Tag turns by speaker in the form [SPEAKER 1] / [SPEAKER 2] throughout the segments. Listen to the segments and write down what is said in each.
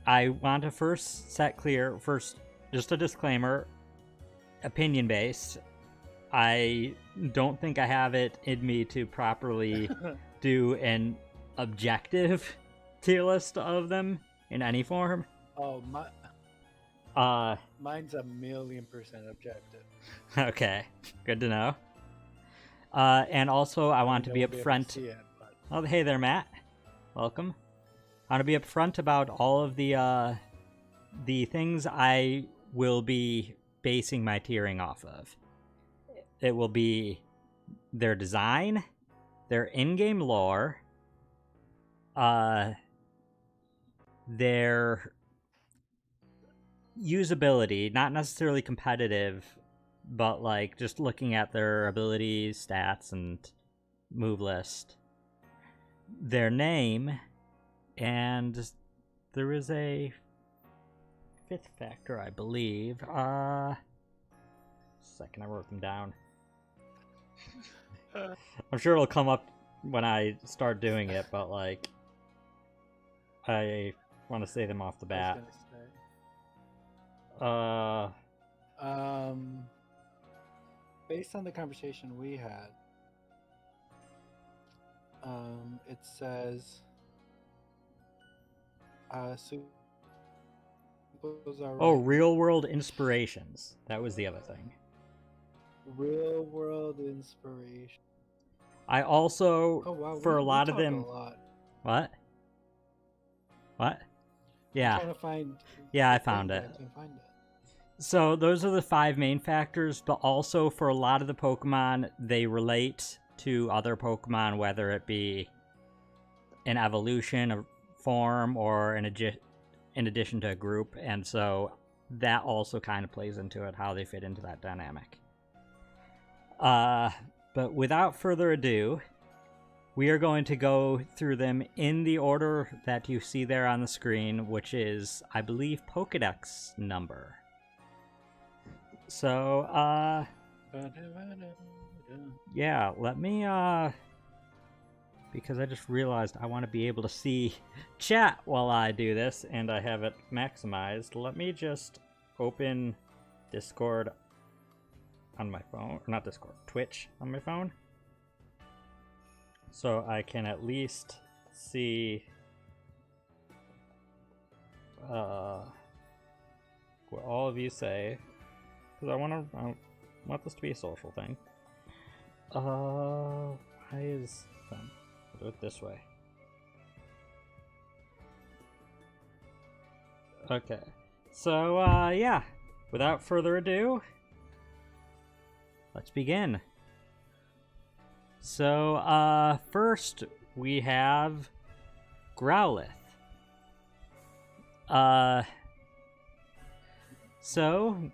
[SPEAKER 1] I want to first set clear, just a disclaimer, opinion based. I don't think I have it in me to properly do an objective tier list of them in any form.
[SPEAKER 2] Oh,
[SPEAKER 1] Uh,
[SPEAKER 2] mine's 1,000,000% objective.
[SPEAKER 1] okay, good to know. And also, I want to be
[SPEAKER 2] We'll able
[SPEAKER 1] upfront.
[SPEAKER 2] see it, but
[SPEAKER 1] Oh, hey there, Matt. Welcome. I want to be upfront about all of the things I will be basing my tiering off of. It will be their design, their in-game lore, their usability, not necessarily competitive, but like just looking at their abilities, stats, and move list, their name, and there is a fifth factor, I believe. Second, I wrote them down. I'm sure it'll come up when I start doing it, but like, I want to say them off the bat.
[SPEAKER 2] Based on the conversation we had, it says
[SPEAKER 1] real world inspirations. That was the other thing.
[SPEAKER 2] Real world inspiration.
[SPEAKER 1] I also, for a lot of them. What? Yeah.
[SPEAKER 2] I'm trying to find.
[SPEAKER 1] Yeah, I found it.
[SPEAKER 2] I can't find it.
[SPEAKER 1] So those are the 5 main factors, but also for a lot of the Pokemon, they relate to other Pokemon, whether it be an evolution, a form, or in addition to a group, and so that also kind of plays into it, how they fit into that dynamic. But without further ado, we are going to go through them in the order that you see there on the screen, which is, I believe, Pokedex number. So, yeah, let me, because I just realized I want to be able to see chat while I do this, and I have it maximized. Let me just open Discord on my phone, or not Discord, Twitch on my phone, so I can at least see what all of you say, because I want this to be a social thing. Why is I'll do it this way. Okay, so yeah, without further ado, let's begin. So, first we have Growlithe. So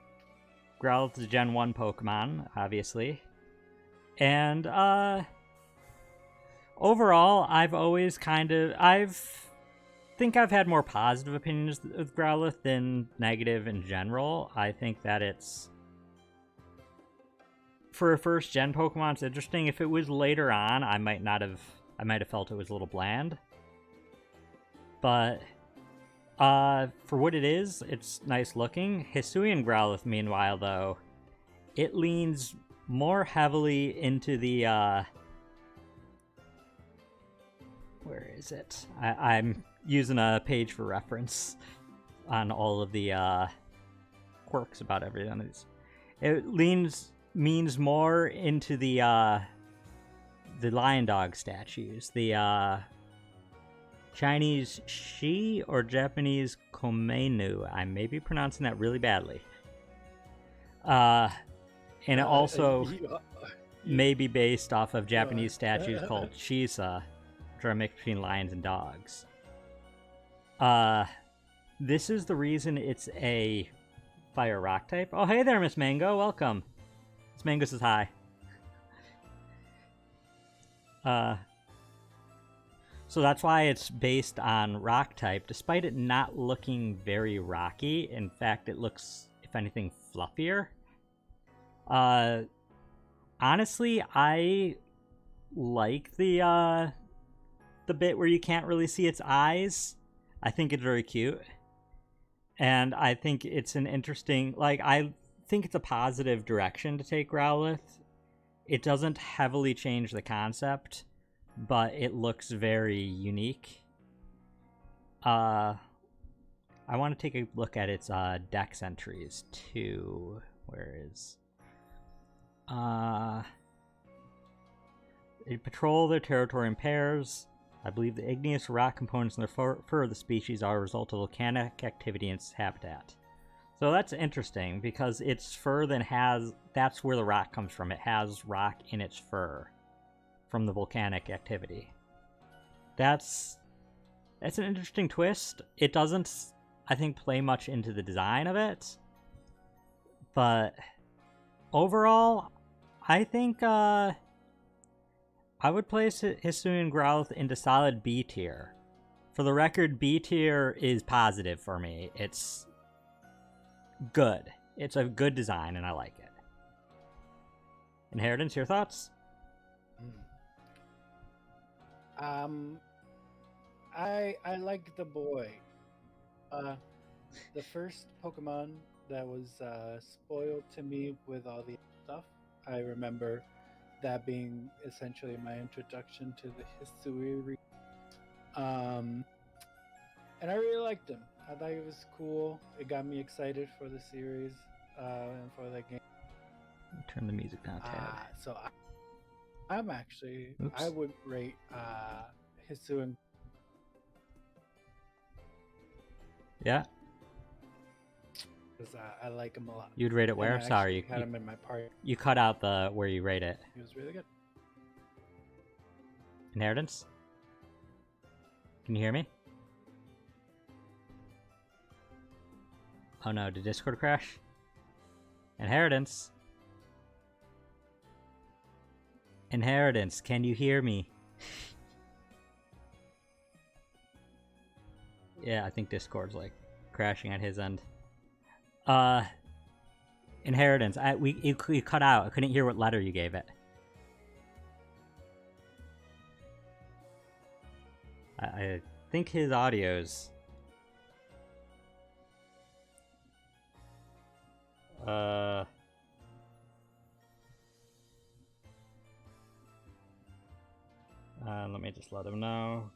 [SPEAKER 1] Growlithe is a Gen 1 Pokemon, obviously. And, overall, I've had more positive opinions of Growlithe than negative in general. I think that it's, for a first gen Pokemon, it's interesting. If it was later on, I might have felt it was a little bland. But for what it is, it's nice looking. Hisuian Growlithe, meanwhile, though, it leans more heavily into the where is it? I'm using a page for reference on all of the quirks about every one of these. It means more into the lion dog statues, the Chinese Shi or Japanese Komeinu. I may be pronouncing that really badly. And it also may be based off of Japanese statues called Shisa, which are a mix between lions and dogs. This is the reason it's a fire rock type. Oh, hey there, Miss Mango. Welcome. Miss Mango says hi. So that's why it's based on rock type, despite it not looking very rocky. In fact, it looks, if anything, fluffier. Honestly, I like the bit where you can't really see its eyes. I think it's very cute. And I think it's an interesting, like, I think it's a positive direction to take Growlithe. It doesn't heavily change the concept, but it looks very unique. I want to take a look at its dex entries too. Where is they patrol their territory in pairs. I believe the igneous rock components in the fur of the species are a result of volcanic activity in its habitat. So that's interesting because its fur then that's where the rock comes from. It has rock in its fur from the volcanic activity. That's an interesting twist. It doesn't, I think, play much into the design of it. But overall, I think I would place Hisuian Growlithe into solid B tier. For the record, B tier is positive for me. It's good. It's a good design, and I like it. Inheritance, your thoughts?
[SPEAKER 2] I like the boy. The first Pokemon that was spoiled to me with all the stuff. I remember that being essentially my introduction to the Hisuian. And I really liked him. I thought he was cool. It got me excited for the series and for the game.
[SPEAKER 1] Turn the music down, Tab.
[SPEAKER 2] So I'm actually,
[SPEAKER 1] Oops.
[SPEAKER 2] I would rate Hisuian.
[SPEAKER 1] Yeah?
[SPEAKER 2] Because I like him a lot.
[SPEAKER 1] You'd rate it where?
[SPEAKER 2] And I
[SPEAKER 1] Sorry,
[SPEAKER 2] actually had him in my party.
[SPEAKER 1] you cut out the where you rate it.
[SPEAKER 2] He was really good.
[SPEAKER 1] Inheritance? Can you hear me? Oh no, did Discord crash? Inheritance? Inheritance, can you hear me? Yeah, I think Discord's like crashing at his end. Inheritance, you cut out. I couldn't hear what letter you gave it. I think his audio's... let me just let him know.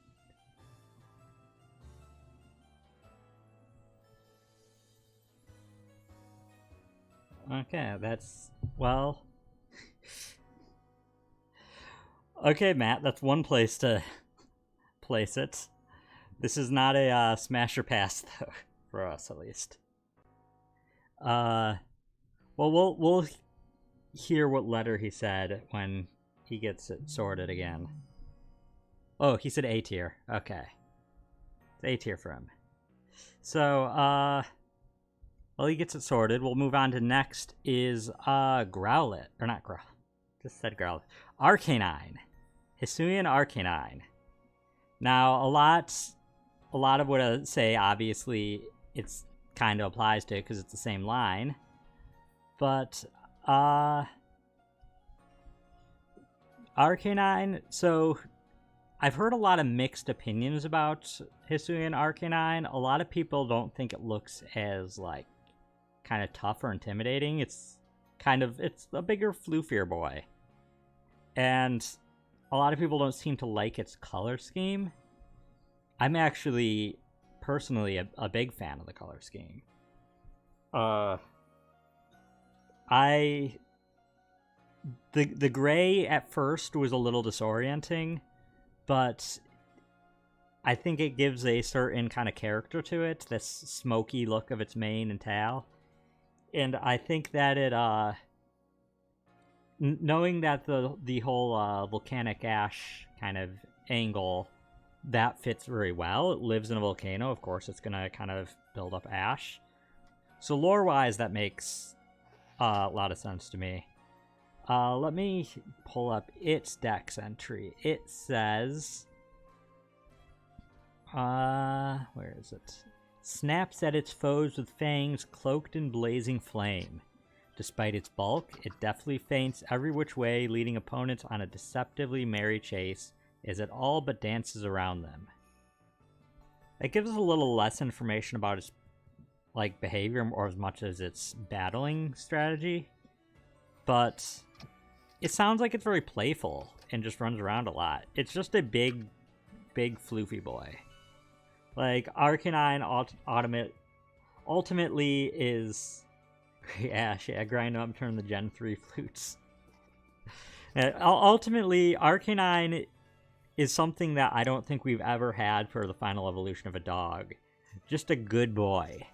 [SPEAKER 1] Okay, that's... well... okay, Matt, that's one place to place it. This is not a smash or pass, though, for us, at least. Well, we'll hear what letter he said when he gets it sorted again. Oh, he said A tier. Okay. It's A tier for him. So, while he gets it sorted, we'll move on to next is Growlithe. Or not Growlithe. Just said Growlithe. Arcanine. Hisuian Arcanine. Now, a lot of what I say, obviously, it's kind of applies to it because it's the same line. But, Arcanine, so I've heard a lot of mixed opinions about Hisuian Arcanine. A lot of people don't think it looks as, like, kind of tough or intimidating. It's a bigger, floofier boy. And a lot of people don't seem to like its color scheme. I'm actually, personally, a big fan of the color scheme. The gray at first was a little disorienting, but I think it gives a certain kind of character to it, this smoky look of its mane and tail. And I think that it, knowing that the whole volcanic ash kind of angle, that fits very well. It lives in a volcano, of course it's gonna kind of build up ash. So lore-wise, that makes a lot of sense to me. Let me pull up its dex entry. It says... where is it? Snaps at its foes with fangs cloaked in blazing flame. Despite its bulk, it deftly feints every which way, leading opponents on a deceptively merry chase as it all but dances around them. That gives us a little less information about its like behavior or as much as its battling strategy, but it sounds like it's very playful and just runs around a lot. It's just a big floofy boy. Like Arcanine ultimately is grind up, turn the Gen 3 flutes. Ultimately, Arcanine is something that I don't think we've ever had for the final evolution of a dog. Just a good boy.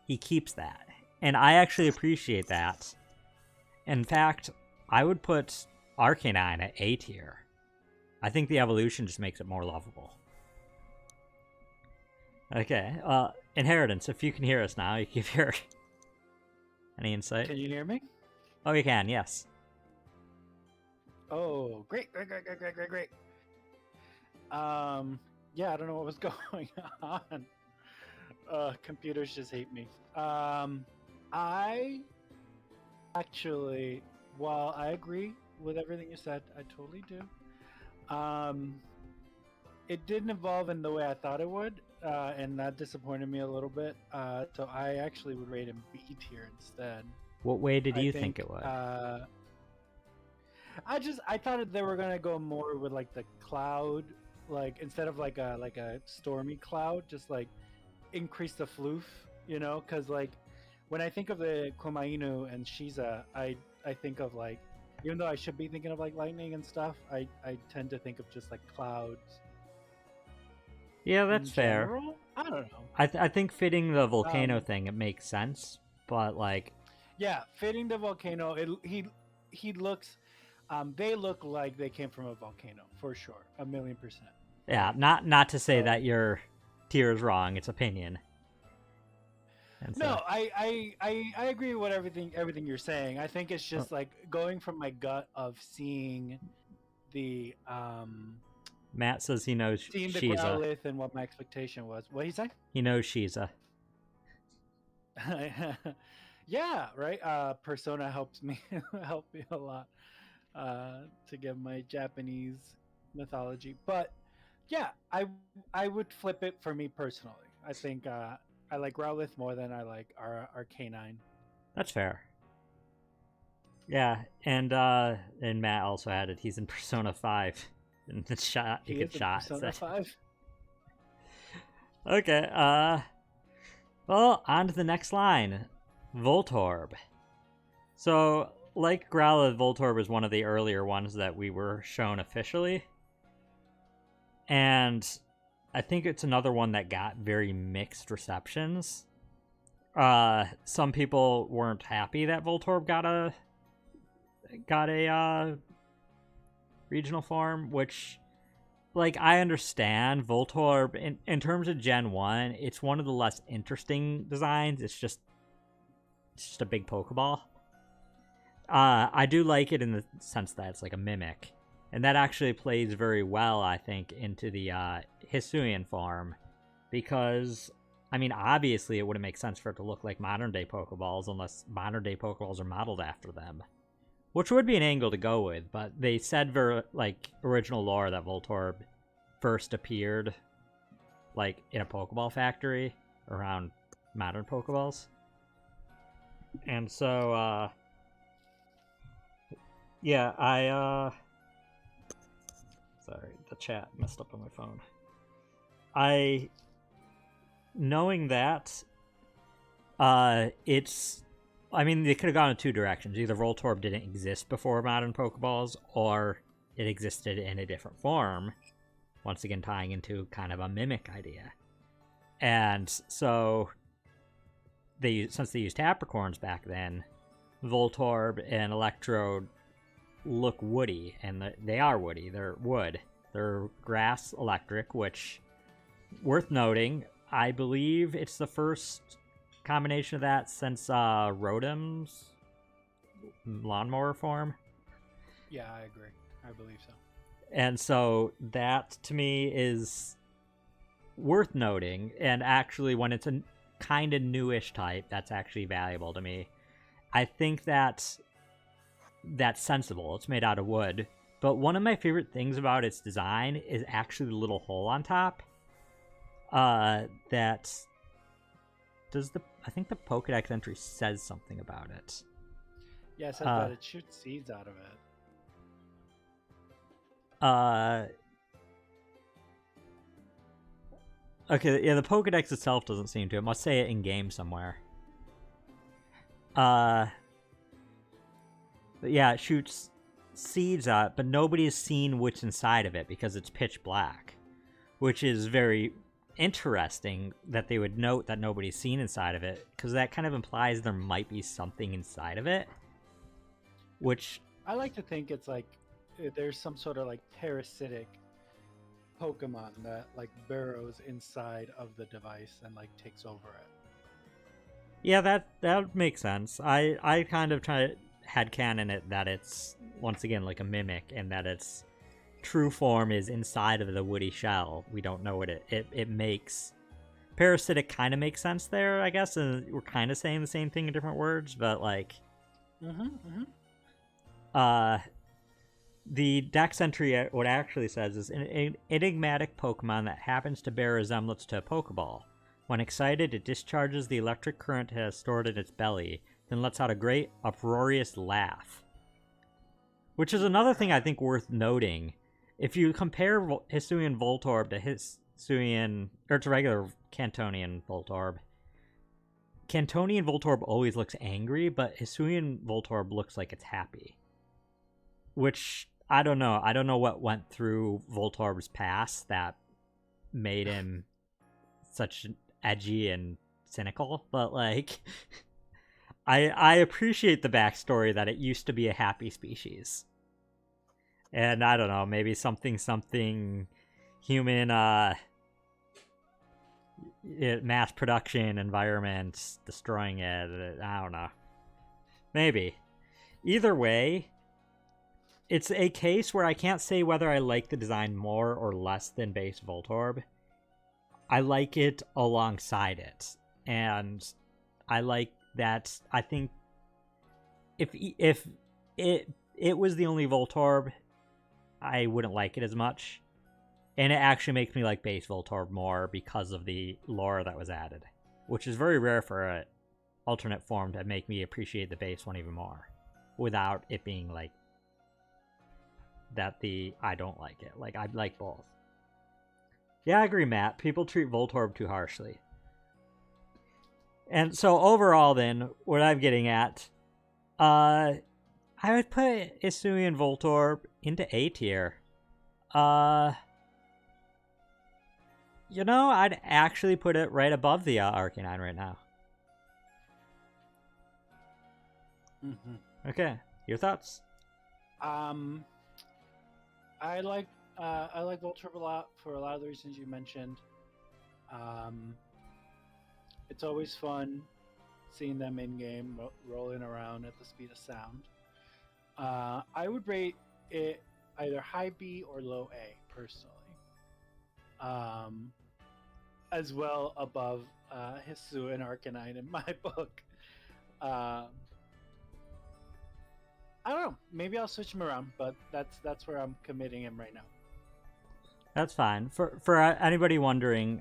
[SPEAKER 1] He keeps that. And I actually appreciate that. In fact, I would put Arcanine at A tier. I think the evolution just makes it more lovable. Okay, Inheritance, if you can hear us now, you can hear any insight?
[SPEAKER 2] Can you hear me?
[SPEAKER 1] Oh, you can, yes.
[SPEAKER 2] Oh, great. Yeah, I don't know what was going on. Computers just hate me. I actually, while I agree with everything you said, I totally do. It didn't evolve in the way I thought it would, and that disappointed me a little bit. So I actually would rate him B tier instead.
[SPEAKER 1] What way did you think it would?
[SPEAKER 2] I thought they were gonna go more with like the cloud, like instead of like a stormy cloud, just like increase the floof, you know? Because like when I think of the Komainu and Shiza, I think of like, even though I should be thinking of like lightning and stuff, I tend to think of just like clouds.
[SPEAKER 1] Yeah, that's fair.
[SPEAKER 2] General? I don't know.
[SPEAKER 1] I think fitting the volcano thing, it makes sense, but like,
[SPEAKER 2] yeah, fitting the volcano, he looks, they look like they came from a volcano for sure, 1,000,000%.
[SPEAKER 1] Yeah, not to say that your tier is wrong; it's opinion. And so,
[SPEAKER 2] no, I agree with everything you're saying. I think it's just like going from my gut of seeing the
[SPEAKER 1] Matt says he knows
[SPEAKER 2] seeing the
[SPEAKER 1] Shiza.
[SPEAKER 2] Growlithe and what my expectation was. What he say?
[SPEAKER 1] He knows Shiza.
[SPEAKER 2] Yeah, right. Persona helps me a lot to get my Japanese mythology. But yeah, I would flip it for me personally. I think I like Growlithe more than I like our K9.
[SPEAKER 1] That's fair. Yeah, and Matt also added he's in Persona 5. And the shot,
[SPEAKER 2] He
[SPEAKER 1] gets
[SPEAKER 2] is
[SPEAKER 1] shot.
[SPEAKER 2] Persona 5.
[SPEAKER 1] Okay, well, on to the next line. Voltorb. So, like Growlithe, Voltorb is one of the earlier ones that we were shown officially. And I think it's another one that got very mixed receptions. Some people weren't happy that Voltorb got a regional form, which, like, I understand. Voltorb, in terms of Gen 1, it's one of the less interesting designs. It's just a big Pokeball. I do like it in the sense that it's like a mimic. And that actually plays very well, I think, into the Hisuian form. Because, I mean, obviously it wouldn't make sense for it to look like modern-day Pokeballs unless modern-day Pokeballs are modeled after them. Which would be an angle to go with, but they said like original lore that Voltorb first appeared like in a Pokeball factory around modern Pokeballs. And so yeah, sorry, the chat messed up on my phone. Knowing that it's, I mean, they could have gone in two directions. Either Voltorb didn't exist before modern Pokeballs, or it existed in a different form. Once again, tying into kind of a mimic idea. And so, since they used Capricorns back then, Voltorb and Electrode look woody, and they are woody. They're wood. They're grass electric, which, worth noting, I believe it's the first combination of that since Rotom's lawnmower form.
[SPEAKER 2] Yeah, I agree. I believe so.
[SPEAKER 1] And so that to me is worth noting, and actually when it's a kind of newish type, that's actually valuable to me. I think that's sensible. It's made out of wood, but one of my favorite things about its design is actually the little hole on top. That I think the Pokedex entry says something about it.
[SPEAKER 2] Yeah, it says that it shoots seeds out of it.
[SPEAKER 1] Okay, yeah, the Pokedex itself doesn't seem to. It must say it in game somewhere. But yeah, it shoots seeds out, but nobody has seen what's inside of it because it's pitch black, which is very interesting that they would note that nobody's seen inside of it, because that kind of implies there might be something inside of it, which
[SPEAKER 2] I like to think it's like there's some sort of like parasitic Pokemon that like burrows inside of the device and like takes over it.
[SPEAKER 1] Yeah, that makes sense. I kind of try to headcanon it that it's, once again, like a mimic, and that its true form is inside of the woody shell. We don't know what it makes. Parasitic kind of makes sense there, I guess, and we're kind of saying the same thing in different words, but like... The Dex entry, what it actually says is an enigmatic Pokemon that happens to bear a resemblance to a Pokeball. When excited, it discharges the electric current it has stored in its belly, then lets out a great, uproarious laugh. Which is another thing I think worth noting. If you compare Hisuian Voltorb to Hisuian, or to regular Cantonian Voltorb, Cantonian Voltorb always looks angry, but Hisuian Voltorb looks like it's happy. Which, I don't know. I don't know what went through Voltorb's past that made him such edgy and cynical, but like... I appreciate the backstory that it used to be a happy species. And I don't know, maybe something human mass production environment destroying it. I don't know. Maybe. Either way, it's a case where I can't say whether I like the design more or less than base Voltorb. I like it alongside it. And I like that. I think if it was the only Voltorb, I wouldn't like it as much. And it actually makes me like base Voltorb more because of the lore that was added, which is very rare for an alternate form to make me appreciate the base one even more without it being like that I don't like it. Like, I'd like both. Yeah, I agree, Matt. People treat Voltorb too harshly. And so overall then, what I'm getting at, I would put Hisuian Voltorb into A tier. You know, I'd actually put it right above the Arcanine right now. Okay, your thoughts?
[SPEAKER 2] I like Voltorb a lot for a lot of the reasons you mentioned. It's always fun seeing them in game rolling around at the speed of sound. I would rate it either high B or low A personally. As well above Hisuian and Arcanine in my book. I don't know. Maybe I'll switch him around, but that's where I'm committing him right now.
[SPEAKER 1] That's fine. For anybody wondering,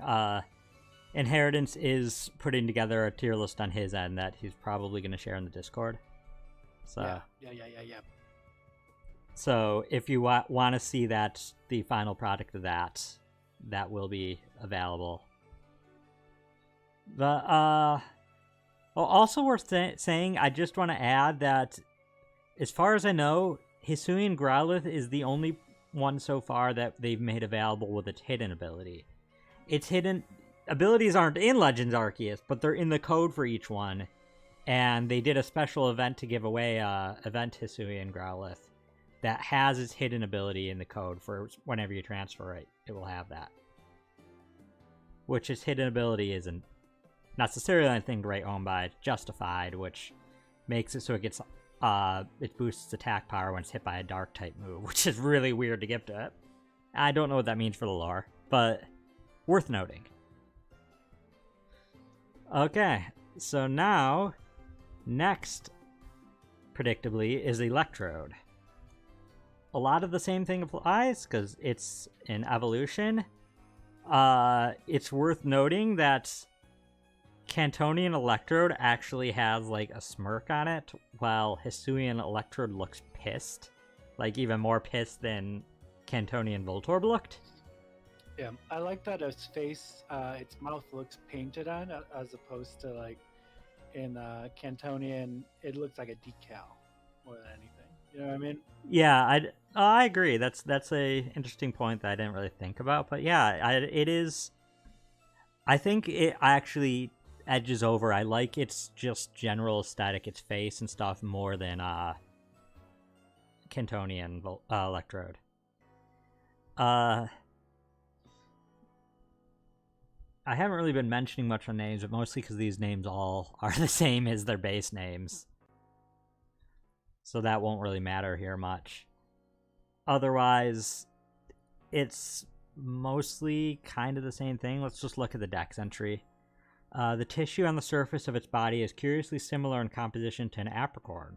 [SPEAKER 1] Inheritance is putting together a tier list on his end that he's probably going to share in the Discord. So
[SPEAKER 2] Yeah.
[SPEAKER 1] So if you want to see that, the final product of that will be available. But also worth saying, I just want to add that, as far as I know, Hisuian Growlithe is the only one so far that they've made available with its hidden ability. Its hidden abilities aren't in Legends Arceus, but they're in the code for each one. And they did a special event to give away event Hisuian Growlithe that has its hidden ability in the code for whenever you transfer it. It will have that. Which its hidden ability isn't necessarily anything to write home by. It's justified, which makes it so it gets it boosts its attack power when it's hit by a dark type move, which is really weird to give to it. I don't know what that means for the lore, but worth noting. Okay, so now, next, predictably, is Electrode. A lot of the same thing applies, because it's an evolution. It's worth noting that Cantonian Electrode actually has like a smirk on it, while Hisuian Electrode looks pissed, like even more pissed than Cantonian Voltorb looked.
[SPEAKER 2] Yeah, I like that its face, its mouth looks painted on, as opposed to like in Cantonian, it looks like a decal more than anything. You know what I mean?
[SPEAKER 1] Yeah, I agree. That's a interesting point that I didn't really think about. But yeah, it is. I think it actually edges over. I like its just general aesthetic, its face and stuff, more than Cantonian Electrode. I haven't really been mentioning much on names, but mostly because these names all are the same as their base names. So that won't really matter here much. Otherwise, it's mostly kind of the same thing. Let's just look at the dex entry. The tissue on the surface of its body is curiously similar in composition to an apricorn.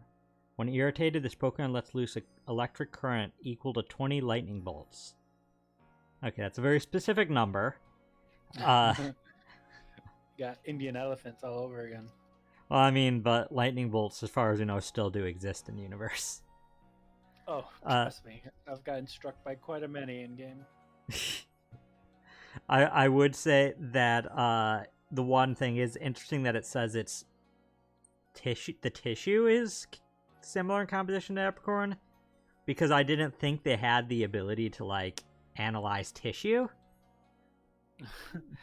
[SPEAKER 1] When irritated, this Pokemon lets loose an electric current equal to 20 lightning bolts. Okay, that's a very specific number.
[SPEAKER 2] Got Indian elephants all over again.
[SPEAKER 1] Well, I mean, but lightning bolts, as far as we know, still do exist in the universe.
[SPEAKER 2] Oh, trust me. I've gotten struck by quite a many in game.
[SPEAKER 1] I would say that the one thing is interesting that it says it's tissue. The tissue is similar in composition to apricorn, because I didn't think they had the ability to like analyze tissue.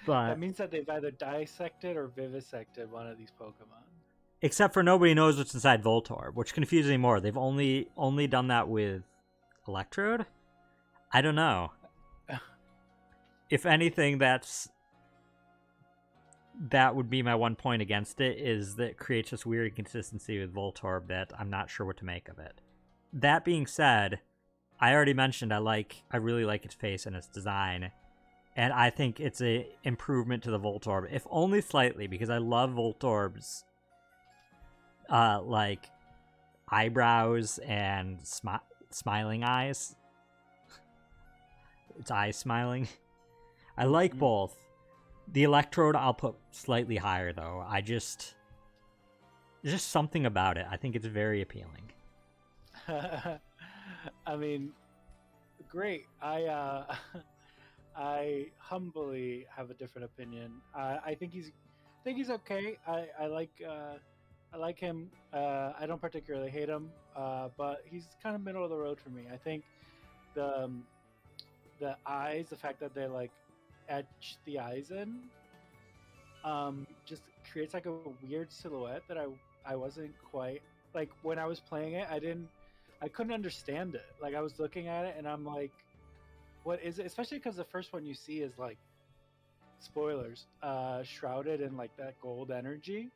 [SPEAKER 1] But
[SPEAKER 2] that means that they've either dissected or vivisected one of these Pokemon.
[SPEAKER 1] Except for nobody knows what's inside Voltorb, which confuses me more. They've only done that with Electrode? I don't know. If anything, that would be my one point against it, is that it creates this weird inconsistency with Voltorb that I'm not sure what to make of it. That being said, I already mentioned I really like its face and its design, and I think it's an improvement to the Voltorb, if only slightly, because I love Voltorb's like eyebrows and smiling eyes. Its eyes smiling. I like both. The Electrode I'll put slightly higher though. There's just something about it. I think it's very appealing.
[SPEAKER 2] I mean, great. I humbly have a different opinion. I think he's okay. I like him. I don't particularly hate him, but he's kind of middle of the road for me. I think the eyes, the fact that they like etch the eyes in, just creates like a weird silhouette that I wasn't quite like when I was playing it. I couldn't understand it. Like I was looking at it and I'm like, what is it? Especially because the first one you see is like, spoilers, shrouded in like that gold energy.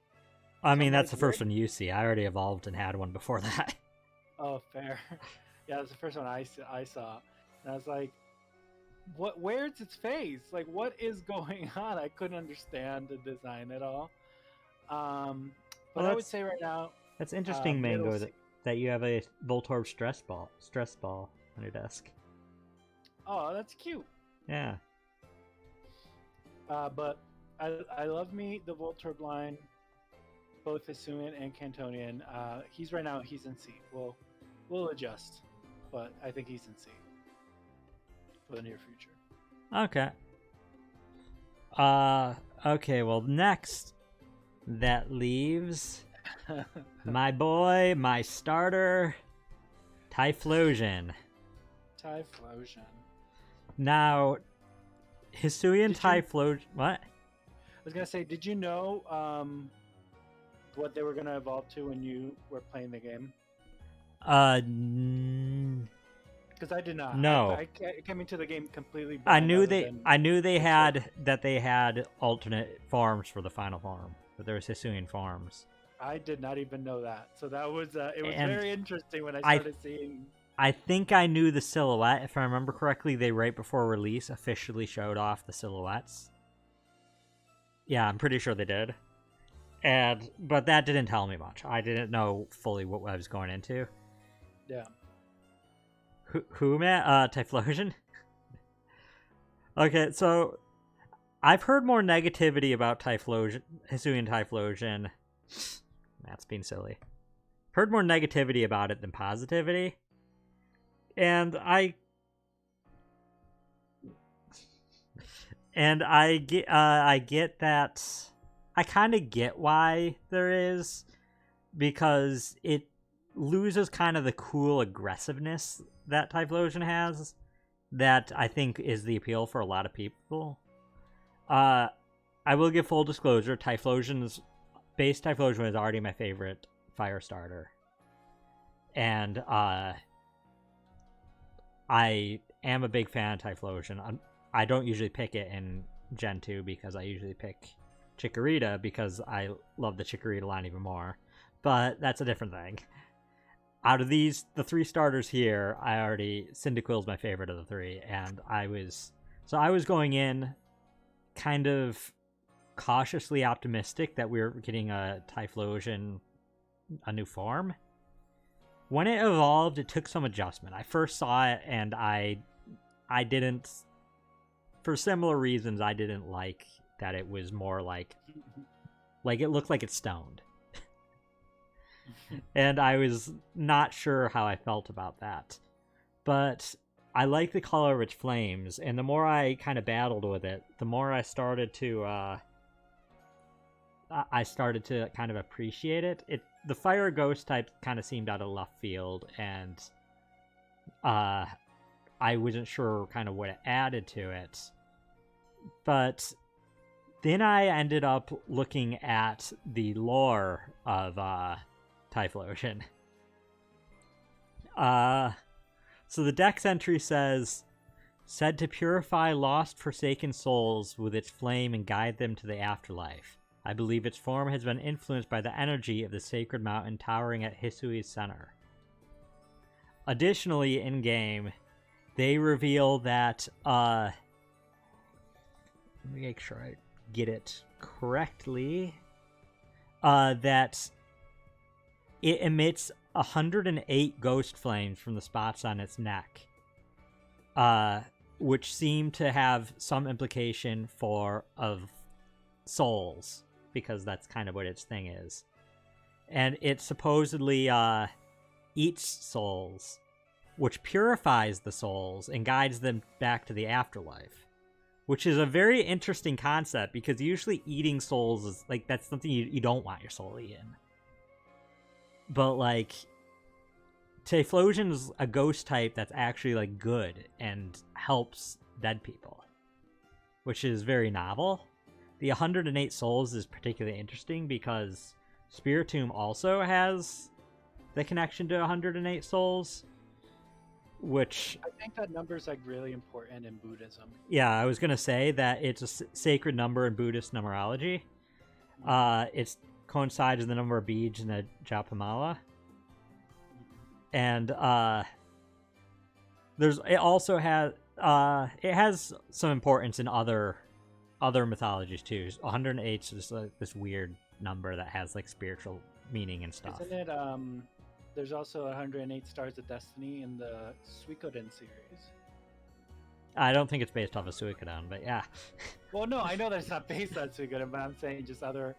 [SPEAKER 1] I mean, that's the first one you see. I already evolved and had one before that.
[SPEAKER 2] Oh, fair. Yeah, that's the first one I saw. And I was like, where's its face? Like, what is going on? I couldn't understand the design at all. But I would say right now...
[SPEAKER 1] That's interesting, Mango, that you have a Voltorb stress ball on your desk.
[SPEAKER 2] Oh, that's cute.
[SPEAKER 1] Yeah.
[SPEAKER 2] But I love the Voltorb line, both Hisuian and Cantonian. He's in C. We'll adjust, but I think he's in C for the near future.
[SPEAKER 1] Okay. Okay, well, next, that leaves my boy, my starter, Typhlosion. Now, Hisuian Typhlosion... What?
[SPEAKER 2] I was going to say, did you know what they were going to evolve to when you were playing the game? Because I did not.
[SPEAKER 1] No.
[SPEAKER 2] I came into the game completely blind.
[SPEAKER 1] I knew they had alternate forms for the final form, but there was Hisuian forms.
[SPEAKER 2] I did not even know that. So that was it was very interesting when I started seeing.
[SPEAKER 1] I think I knew the silhouette. If I remember correctly, they right before release officially showed off the silhouettes. Yeah, I'm pretty sure they did. But that didn't tell me much. I didn't know fully what I was going into.
[SPEAKER 2] Yeah.
[SPEAKER 1] Who, man? Typhlosion? Okay, so I've heard more negativity about Typhlosion, Hisuian Typhlosion. That's being silly. Heard more negativity about it than positivity. And I get that. I kind of get why there is, because it loses kind of the cool aggressiveness that Typhlosion has, that I think is the appeal for a lot of people. I will give full disclosure, base Typhlosion is already my favorite fire starter. And I am a big fan of Typhlosion. I don't usually pick it in Gen 2 because I usually pick Chikorita because I love the Chikorita line even more. But that's a different thing. Out of the 3 starters here, Cyndaquil's my favorite of the 3, and I was going in kind of cautiously optimistic that we were getting a Typhlosion, a new form. When it evolved, it took some adjustment. I first saw it, and I didn't, for similar reasons, I didn't like that it was more like it looked like it's stoned. And I was not sure how I felt about that. But I like the color of its flames, and the more I kind of battled with it, the more I started to kind of appreciate it. The fire ghost type kind of seemed out of left field, and I wasn't sure kind of what it added to it. But then I ended up looking at the lore of Typhlosion. So the Dex entry says, said to purify lost forsaken souls with its flame and guide them to the afterlife. I believe its form has been influenced by the energy of the sacred mountain towering at Hisui's center. Additionally, in-game, they reveal that, let me make sure I get it correctly, that it emits 108 ghost flames from the spots on its neck, which seem to have some implication of souls, because that's kind of what its thing is. And it supposedly eats souls, which purifies the souls and guides them back to the afterlife, which is a very interesting concept, because usually eating souls is like, that's something you don't want your soul eaten. But like, Typhlosion's a ghost type that's actually like good and helps dead people, which is very novel. The 108 souls is particularly interesting because Spiritomb also has the connection to 108 souls, which
[SPEAKER 2] I think that number is like really important in Buddhism.
[SPEAKER 1] Yeah, I was gonna say that it's a sacred number in Buddhist numerology. It coincides with the number of beads in the Japamala, and it has some importance in other mythologies too. 108 is just like this weird number that has like spiritual meaning and stuff.
[SPEAKER 2] Isn't it? There's also 108 Stars of Destiny in the Suikoden series.
[SPEAKER 1] I don't think it's based off of Suikoden, but yeah.
[SPEAKER 2] Well, no, I know that it's not based on Suikoden, but I'm saying just other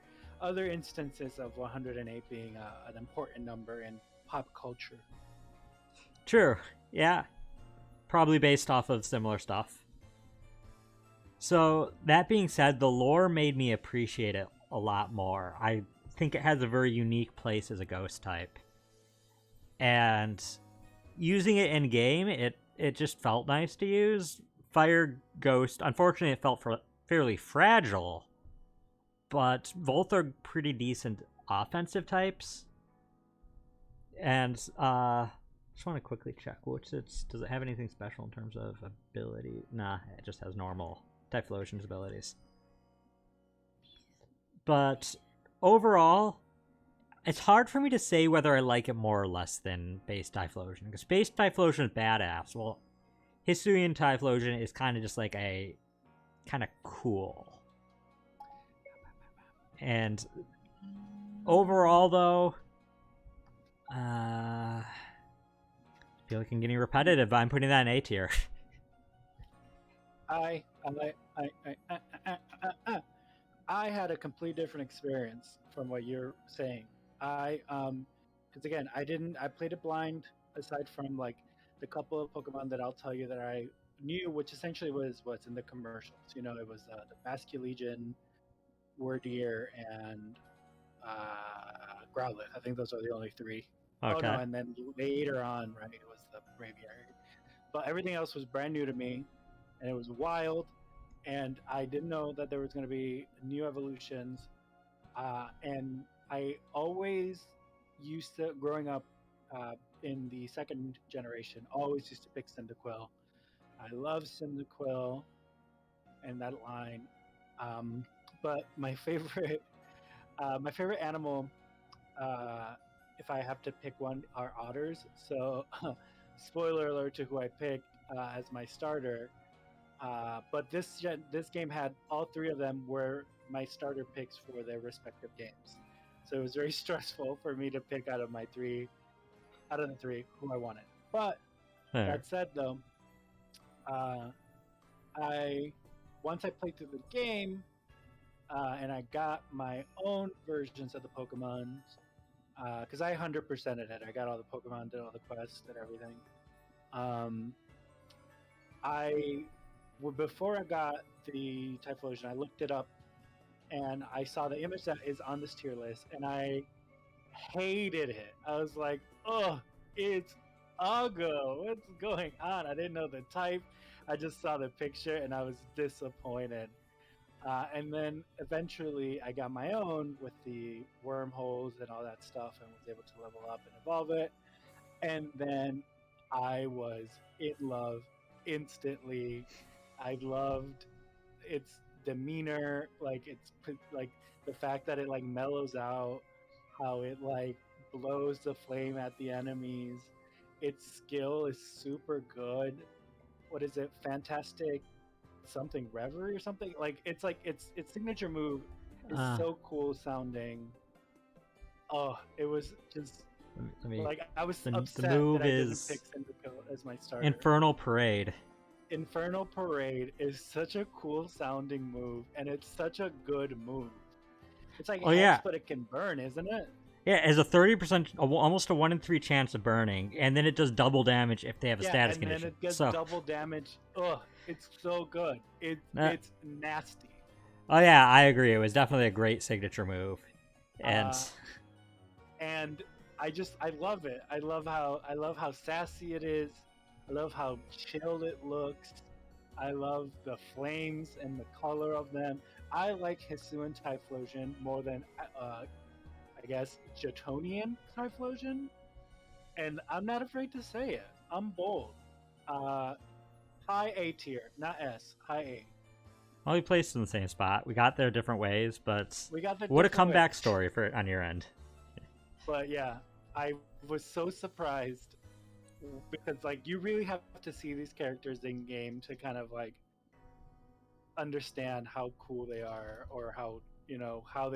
[SPEAKER 2] instances of 108 being an important number in pop culture.
[SPEAKER 1] True. Yeah. Probably based off of similar stuff. So, that being said, the lore made me appreciate it a lot more. I think it has a very unique place as a ghost type. And using it in game, it just felt nice to use. Fire Ghost, unfortunately, it felt fairly fragile, but both are pretty decent offensive types. And just want to quickly check does it have anything special in terms of ability? Nah, it just has normal Typhlosion's abilities. But overall, it's hard for me to say whether I like it more or less than base Typhlosion, because base Typhlosion is badass. Well, Hisuian Typhlosion is kind of just like a kind of cool. And overall, though, I feel like I'm getting repetitive, but I'm putting that in A tier.
[SPEAKER 2] I I had a complete different experience from what you're saying. Because again, I played it blind. Aside from like the couple of Pokemon that I'll tell you that I knew, which essentially was what's in the commercials. You know, it was the Basculegion, Wordier, and Growlithe. I think those are the only three. Oh no,
[SPEAKER 1] Okay.
[SPEAKER 2] and then later on, right, it was the Braviary. But everything else was brand new to me, and it was wild. And I didn't know that there was going to be new evolutions. And I always used to, growing up in the second generation, always used to pick Cyndaquil. I love Cyndaquil and that line. Um, but my favorite animal, uh, if I have to pick one, are otters. So, spoiler alert to who I picked as my starter. But this game had all three of them were my starter picks for their respective games. So it was very stressful for me to pick out of the three who I wanted. But
[SPEAKER 1] There.
[SPEAKER 2] that said, though, uh, I once I played through the game and I got my own versions of the Pokemon because I 100%ed it. I got all the Pokemon, did all the quests, did everything. Um, I before I got the Typhlosion, I looked it up and I saw the image that is on this tier list, and I hated it. I was like, "Oh, it's Uggo. What's going on?" I didn't know the type. I just saw the picture and I was disappointed. And then eventually, I got my own with the wormholes and all that stuff, and was able to level up and evolve it. And then I was in love instantly. I loved its demeanor, like like the fact that it like mellows out, how it like blows the flame at the enemies. Its skill is super good. What is it? Fantastic something reverie or something like its signature move is
[SPEAKER 1] Uh,
[SPEAKER 2] so cool sounding. Oh, it was just
[SPEAKER 1] let me.
[SPEAKER 2] like I was
[SPEAKER 1] The
[SPEAKER 2] upset that
[SPEAKER 1] move
[SPEAKER 2] I didn't pick
[SPEAKER 1] is
[SPEAKER 2] Cyndaquil as my starter.
[SPEAKER 1] Infernal Parade.
[SPEAKER 2] Infernal Parade is such a cool sounding move, and it's such a good move. It's like
[SPEAKER 1] Oh
[SPEAKER 2] Hex,
[SPEAKER 1] yeah,
[SPEAKER 2] but it can burn, isn't it?
[SPEAKER 1] yeah. It has a 30%, almost a 1 in 3 chance of burning, and then it does double damage if they have a
[SPEAKER 2] Yeah,
[SPEAKER 1] status
[SPEAKER 2] and then
[SPEAKER 1] condition.
[SPEAKER 2] it gets
[SPEAKER 1] So,
[SPEAKER 2] double damage. Ugh, it's so good.
[SPEAKER 1] uh,
[SPEAKER 2] It's nasty.
[SPEAKER 1] oh yeah, I agree. It was definitely a great signature move, and
[SPEAKER 2] Uh, and I love it. I love how sassy it is. I love how chilled it looks. I love the flames and the color of them. I like Hisuian Typhlosion more than I guess Jotonian Typhlosion, and I'm not afraid to say it. I'm bold. Uh, high A tier, not S. High A.
[SPEAKER 1] well, we placed in the same spot. We got there different ways, but
[SPEAKER 2] We got the
[SPEAKER 1] what a
[SPEAKER 2] different
[SPEAKER 1] comeback
[SPEAKER 2] ways.
[SPEAKER 1] story for on your end.
[SPEAKER 2] But yeah, I was so surprised because like you really have to see these characters in game to kind of like understand how cool they are or how how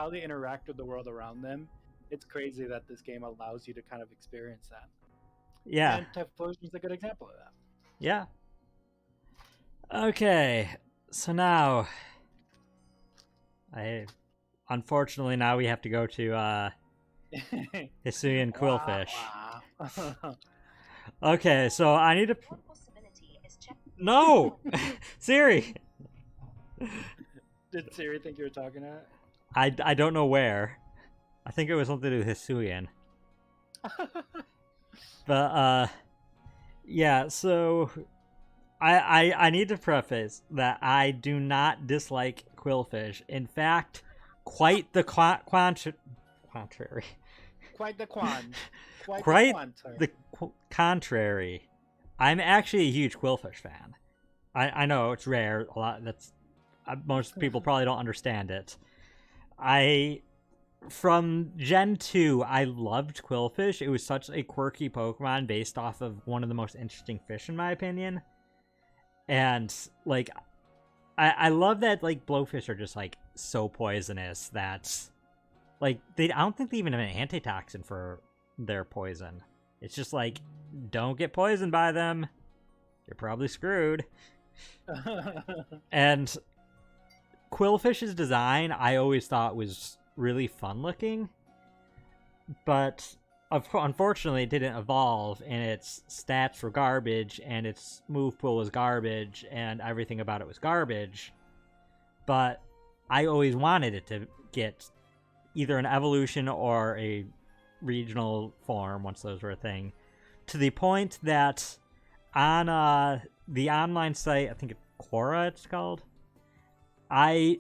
[SPEAKER 2] they interact with the world around them. It's crazy that this game allows you to kind of experience that.
[SPEAKER 1] Yeah,
[SPEAKER 2] And Typhlosion is a good example of
[SPEAKER 1] yeah. Okay, so now I unfortunately now we have to go to
[SPEAKER 2] that.
[SPEAKER 1] Hisuian
[SPEAKER 2] Wow,
[SPEAKER 1] Quillfish.
[SPEAKER 2] wow.
[SPEAKER 1] Okay, so I need to. No, Siri.
[SPEAKER 2] Did Siri think you were talking at?
[SPEAKER 1] I don't know where. I think it was something to do with Hisuian. But yeah. So I need to preface that I do not dislike Quillfish. In fact, quite the contrary.
[SPEAKER 2] Quite the quan.
[SPEAKER 1] Quite
[SPEAKER 2] Sorry.
[SPEAKER 1] the contrary. I'm actually a huge Quillfish fan. I know it's rare. A lot that's most people probably don't understand it. From Gen 2, I loved Quillfish. It was such a quirky Pokemon based off of one of the most interesting fish, in my opinion. And, like, I love that, like, blowfish are just, like, so poisonous that, like, I don't think they even have an antitoxin for their poison. It's just, like, don't get poisoned by them. You're probably screwed. And Quillfish's design I always thought was really fun looking, but unfortunately it didn't evolve, and its stats were garbage, and its move pool was garbage, and everything about it was garbage. But I always wanted it to get either an evolution or a regional form once those were a thing, to the point that on the online site, I think Quora it's called, I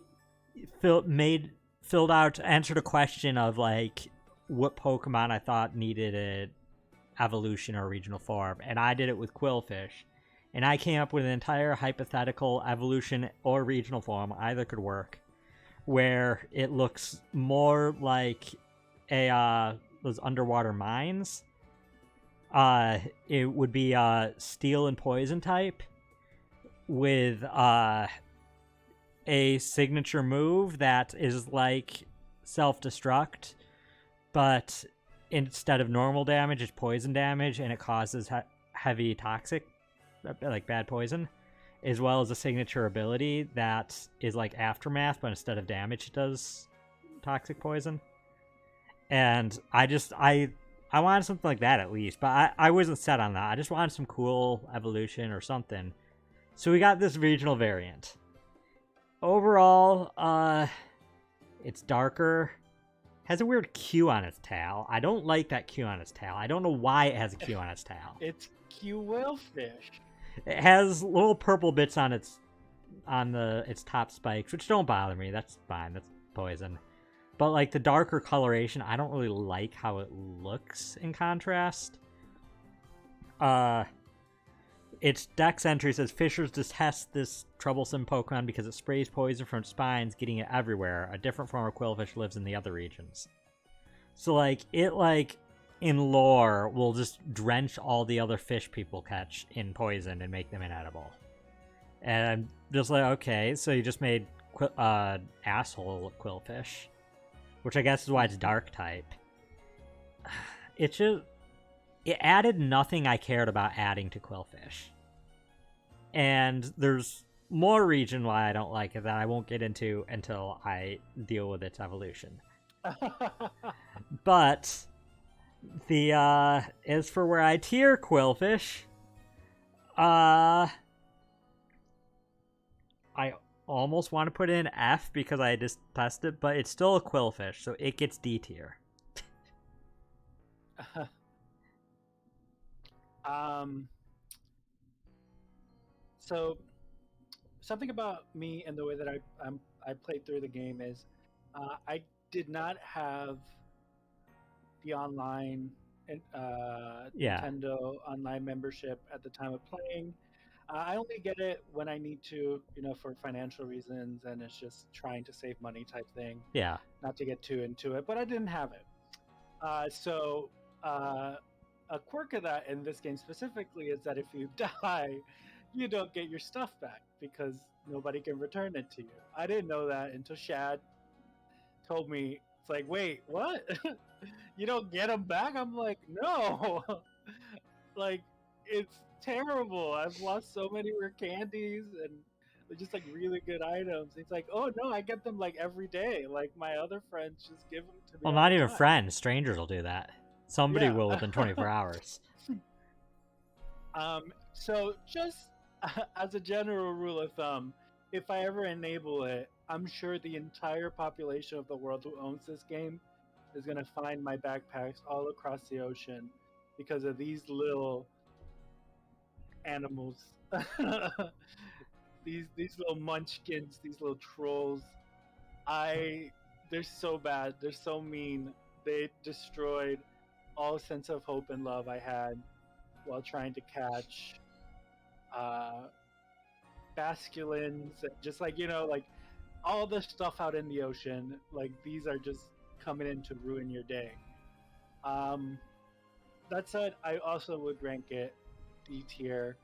[SPEAKER 1] answered a question of like what Pokemon I thought needed an evolution or regional form, and I did it with Quillfish, and I came up with an entire hypothetical evolution or regional form, either could work, where it looks more like a those underwater mines. It would be steel and poison type with a signature move that is like self-destruct, but instead of normal damage, it's poison damage, and it causes heavy toxic, like bad poison, as well as a signature ability that is like Aftermath, but instead of damage, it does toxic poison. And I wanted something like that at least, but I wasn't set on that. I just wanted some cool evolution or something. So we got this regional variant. Overall, it's darker. Has a weird Q on its tail. I don't like that Q on its tail. I don't know why it has a Q on its tail.
[SPEAKER 2] It's Quillfish.
[SPEAKER 1] It has little purple bits on its top spikes, which don't bother me. That's fine. That's poison. But like the darker coloration, I don't really like how it looks in contrast. Its dex entry says Fishers detest this troublesome Pokemon because it sprays poison from its spines, getting it everywhere. A different form of Quillfish lives in the other regions. So like it in lore will just drench all the other fish people catch in poison and make them inedible. And I'm just like, okay, so you just made asshole Quillfish, which I guess is why it's dark type. It added nothing I cared about adding to Quillfish. And there's more reason why I don't like it that I won't get into until I deal with its evolution. But as for where I tier Quillfish, I almost want to put in F because I just tested it, but it's still a Quillfish, so it gets D tier.
[SPEAKER 2] So something about me and the way that I played through the game is I did not have the online Nintendo online membership at the time of playing. I only get it when I need to, for financial reasons, and it's just trying to save money type thing.
[SPEAKER 1] Yeah.
[SPEAKER 2] Not to get too into it, but I didn't have it. So a quirk of that in this game specifically is that if you die, you don't get your stuff back because nobody can return it to you. I didn't know that until Shad told me. It's like, wait, what? You don't get them back? I'm like, no. Like, it's terrible. I've lost so many rare candies and they're just like really good items. It's like, oh no, I get them like every day. Like my other friends just give them to me.
[SPEAKER 1] Well, not even friends. Strangers will do that. Somebody will within 24 hours.
[SPEAKER 2] So just as a general rule of thumb, if I ever enable it, I'm sure the entire population of the world who owns this game is going to find my backpacks all across the ocean because of these little animals. these little munchkins, these little trolls. They're so bad. They're so mean. They destroyed all sense of hope and love I had while trying to catch basculins, just like all the stuff out in the ocean. Like these are just coming in to ruin your day. That said, I also would rank it D tier,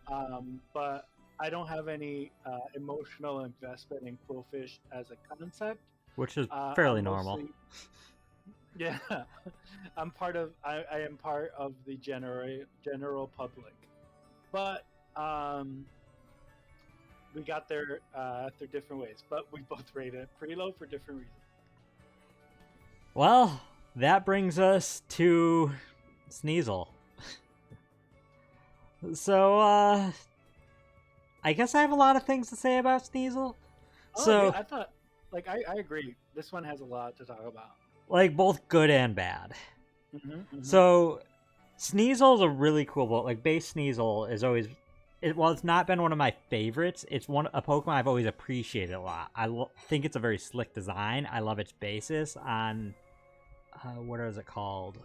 [SPEAKER 2] but I don't have any emotional investment in Quillfish as a concept,
[SPEAKER 1] which is fairly normal.
[SPEAKER 2] Yeah, I am part of the general public, but we got there through different ways, but we both rated it pretty low for different reasons.
[SPEAKER 1] Well, that brings us to Sneasel. So, I guess I have a lot of things to say about Sneasel.
[SPEAKER 2] Oh,
[SPEAKER 1] So,
[SPEAKER 2] yeah, I thought, like, I agree. This one has a lot to talk about.
[SPEAKER 1] like, both good and bad.
[SPEAKER 2] Mm-hmm.
[SPEAKER 1] So, Sneasel is a really cool book. Like, base Sneasel is always... While it's not been one of my favorites, it's a Pokemon I've always appreciated a lot. I think it's a very slick design. I love its basis on... what is it called?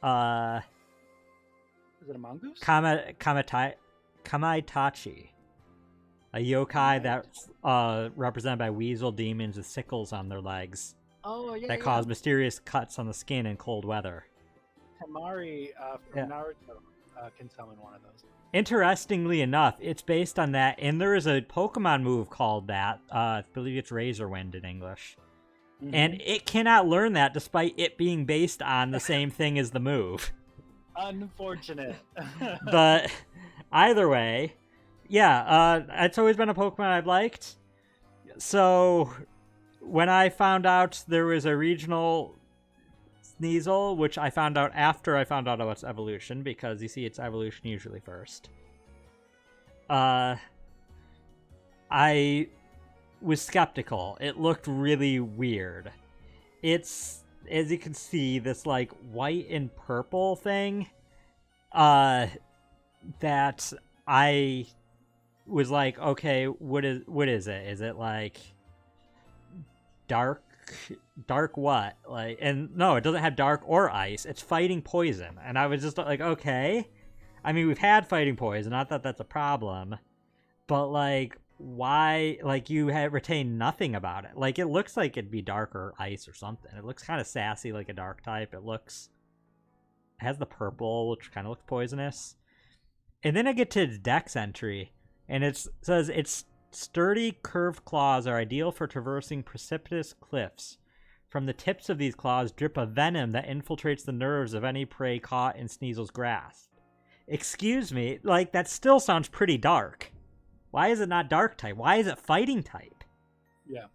[SPEAKER 2] Is it a mongoose?
[SPEAKER 1] Kamaitachi. A yokai that's represented by weasel demons with sickles on their legs.
[SPEAKER 2] Oh, yeah,
[SPEAKER 1] that cause mysterious cuts on the skin in cold weather.
[SPEAKER 2] Tamari from Naruto can summon one of those.
[SPEAKER 1] Interestingly enough, it's based on that, and there is a Pokemon move called that. I believe it's Razor Wind in English. Mm-hmm. And it cannot learn that despite it being based on the same thing as the move.
[SPEAKER 2] Unfortunate.
[SPEAKER 1] But either way, yeah, it's always been a Pokemon I've liked. So when I found out there was a regional Sneasel, which I found out after I found out about its evolution, because you see its evolution usually first. I was skeptical. It looked really weird. It's, as you can see, this like white and purple thing that I was like, okay, what is it? Is it like dark what? Like, and no, it doesn't have dark or ice. It's fighting poison. And I was just like, okay. I mean, we've had fighting poison. Not that that's a problem. But like, why? Like, you have retained nothing about it. Like, it looks like it'd be dark or ice or something. It looks kind of sassy, like a dark type. It has the purple, which kind of looks poisonous. And then I get to its dex entry, and it says its sturdy, curved claws are ideal for traversing precipitous cliffs. From the tips of these claws drip a venom that infiltrates the nerves of any prey caught in Sneasel's grasp. Excuse me, like, that still sounds pretty dark. Why is it not dark type? Why is it fighting type?
[SPEAKER 2] Yeah.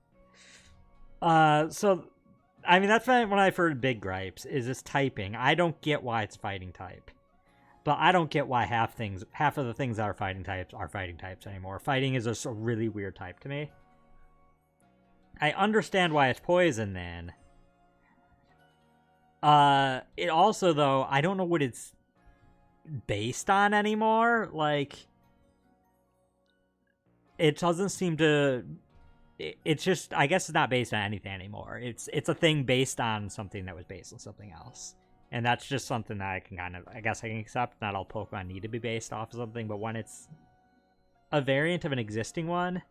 [SPEAKER 1] So, I mean, that's when I've heard big gripes, is this typing. I don't get why it's fighting type. But I don't get why half of the things that are fighting types anymore. Fighting is just a really weird type to me. I understand why it's poison then. It also, though, I don't know what it's based on anymore. Like, it doesn't seem to... It's just, I guess it's not based on anything anymore. It's a thing based on something that was based on something else. And that's just something that I can I guess I can accept. Not all Pokemon need to be based off of something, but when it's a variant of an existing one.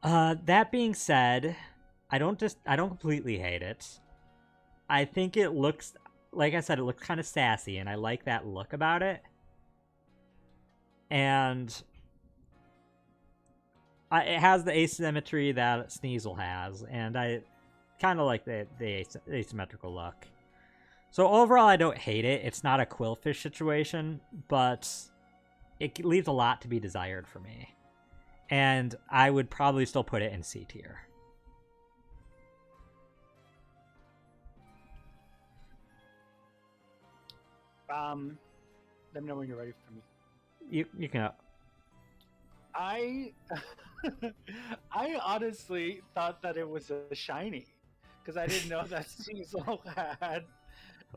[SPEAKER 1] That being said, I don't completely hate it. I think it looks, like I said, it looks kind of sassy, and I like that look about it. And it has the asymmetry that Sneasel has, and I kind of like the asymmetrical look. So overall, I don't hate it. It's not a Quillfish situation, but it leaves a lot to be desired for me. And I would probably still put it in C tier.
[SPEAKER 2] Let me know when you're ready for me.
[SPEAKER 1] You can...
[SPEAKER 2] I honestly thought that it was a shiny, because I didn't know that Sneasel had...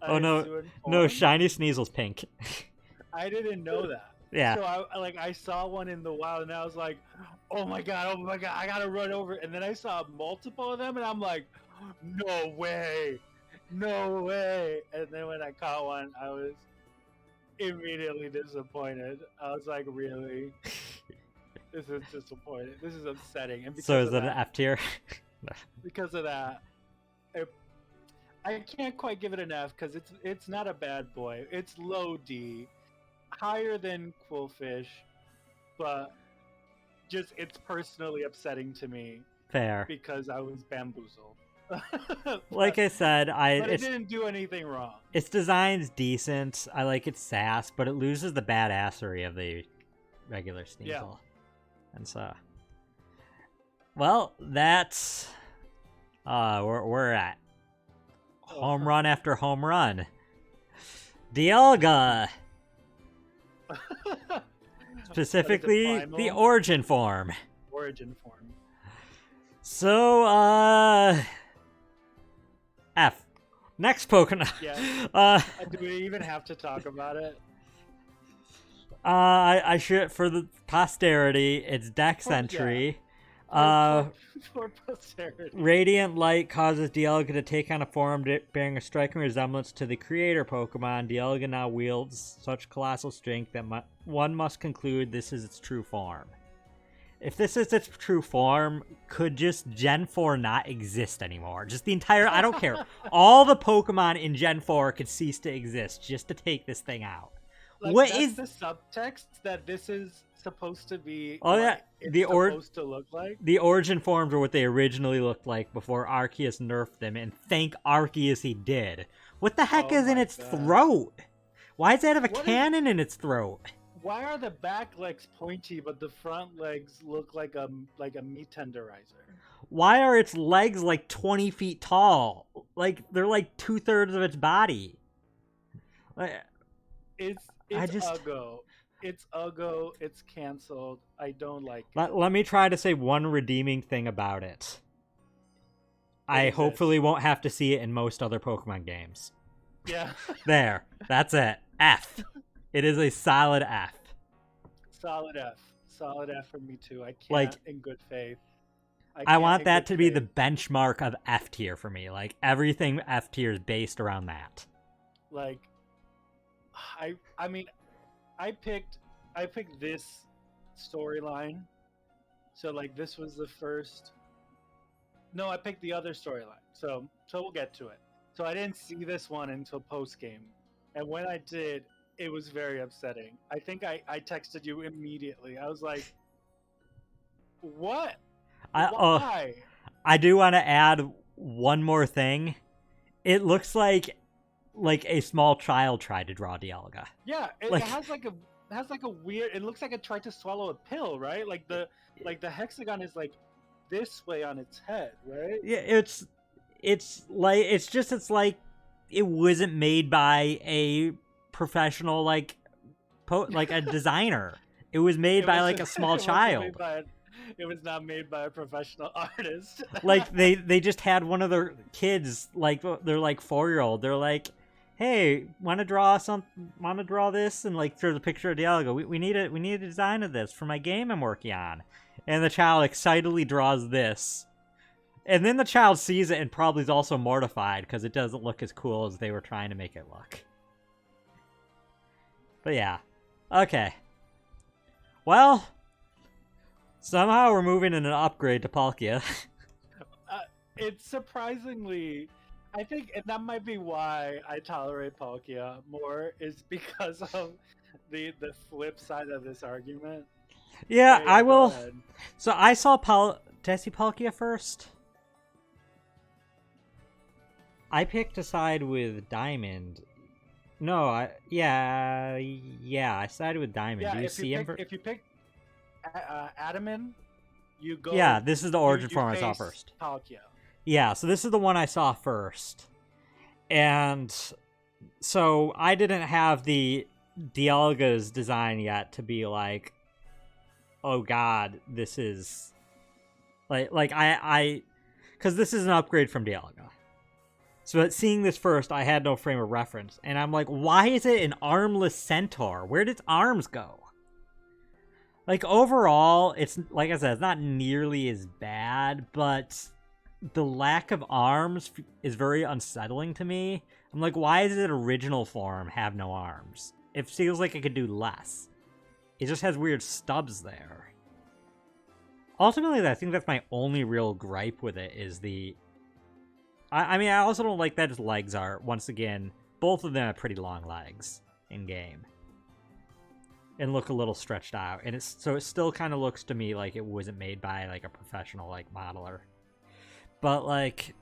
[SPEAKER 1] Oh no, shiny Sneasel's pink.
[SPEAKER 2] I didn't know that.
[SPEAKER 1] Yeah.
[SPEAKER 2] So I saw one in the wild, and I was like, oh my god, I gotta run over. And then I saw multiple of them, and I'm like, no way. And then when I caught one, I was immediately disappointed. I was like, really? This is disappointing. This is upsetting. And
[SPEAKER 1] so is it an F tier?
[SPEAKER 2] Because of that, I can't quite give it an F, because it's not a bad boy. It's low D, higher than Quillfish, but just it's personally upsetting to me.
[SPEAKER 1] Fair.
[SPEAKER 2] Because I was bamboozled.
[SPEAKER 1] Like I said,
[SPEAKER 2] but it didn't do anything wrong.
[SPEAKER 1] Its design's decent. I like its sass, but it loses the badassery of the regular Sneasel. And so, well, that's where we're at. Home run after home run. Dialga. Specifically, the origin form.
[SPEAKER 2] Origin form.
[SPEAKER 1] So, F. Next Pokemon.
[SPEAKER 2] Yeah. Do we even have to talk about it?
[SPEAKER 1] I should, for the posterity, it's Dex entry.
[SPEAKER 2] For posterity.
[SPEAKER 1] Radiant Light causes Dialga to take on a form bearing a striking resemblance to the creator Pokemon. Dialga now wields such colossal strength that one must conclude this is its true form. If this is its true form, could just Gen 4 not exist anymore? Just the entire, I don't care. All the Pokemon in Gen 4 could cease to exist just to take this thing out.
[SPEAKER 2] Like,
[SPEAKER 1] what
[SPEAKER 2] that's
[SPEAKER 1] is
[SPEAKER 2] the subtext that this is supposed to be?
[SPEAKER 1] Oh yeah,
[SPEAKER 2] it's supposed to look like.
[SPEAKER 1] The origin forms are what they originally looked like before Arceus nerfed them, and thank Arceus he did. What the heck is in its throat? Why does it have a cannon in its throat?
[SPEAKER 2] Why are the back legs pointy but the front legs look like a meat tenderizer?
[SPEAKER 1] Why are its legs like 20 feet tall? Like they're like 2/3 of its body.
[SPEAKER 2] It's Uggo. It's Uggo. It's canceled. I don't like it.
[SPEAKER 1] Let me try to say one redeeming thing about it. I hopefully won't have to see it in most other Pokemon games.
[SPEAKER 2] Yeah.
[SPEAKER 1] There. That's it. F. It is a solid F.
[SPEAKER 2] Solid F. Solid F for me too. I can't in good faith.
[SPEAKER 1] I want that to be the benchmark of F tier for me. Like everything F tier is based around that.
[SPEAKER 2] Like I mean, I picked this storyline. So like this was the first. No, I picked the other storyline. So we'll get to it. So I didn't see this one until post game, and when I did, it was very upsetting. I think I texted you immediately. I was like, "What? Why?"
[SPEAKER 1] I do want to add one more thing. It looks like a small child tried to draw Dialga.
[SPEAKER 2] Yeah, it has like a weird. It looks like it tried to swallow a pill, right? Like the hexagon is like this way on its head, right?
[SPEAKER 1] Yeah, it's like it wasn't made by a professional like a designer. It was made by like a small child.
[SPEAKER 2] It was not made by a professional artist.
[SPEAKER 1] Like they just had one of their kids, like they're like 4-year-old. They're like, hey, want to draw this, and like throw the picture of Dialga. We need a design of this for my game I'm working on. And the child excitedly draws this. And then the child sees it and probably is also mortified because it doesn't look as cool as they were trying to make it look. But yeah. Okay. Well, somehow we're moving in an upgrade to Palkia.
[SPEAKER 2] It's surprisingly... I think that might be why I tolerate Palkia more, is because of the flip side of this argument.
[SPEAKER 1] Yeah,
[SPEAKER 2] hey,
[SPEAKER 1] I will.
[SPEAKER 2] Ahead.
[SPEAKER 1] So I saw did I see Palkia first? I picked a side with Diamond. No, I sided with Diamond.
[SPEAKER 2] Yeah,
[SPEAKER 1] Do you see him?
[SPEAKER 2] If you pick Adaman, you go.
[SPEAKER 1] Yeah, this is the origin form I saw first.
[SPEAKER 2] Palkia.
[SPEAKER 1] Yeah, so this is the one I saw first. And so I didn't have the Dialga's design yet to be like, oh god, this is like I because this is an upgrade from Dialga. So seeing this first, I had no frame of reference, and I'm like, why is it an armless centaur? Where did its arms go? Like overall, it's like I said, it's not nearly as bad, but the lack of arms is very unsettling to me. I'm like, why does its original form have no arms? It feels like it could do less. It just has weird stubs there. Ultimately, I think that's my only real gripe with it is the... I mean, I also don't like that its legs are, once again, both of them have pretty long legs in-game. And look a little stretched out. And so it still kind of looks to me like it wasn't made by like a professional like modeler. But like,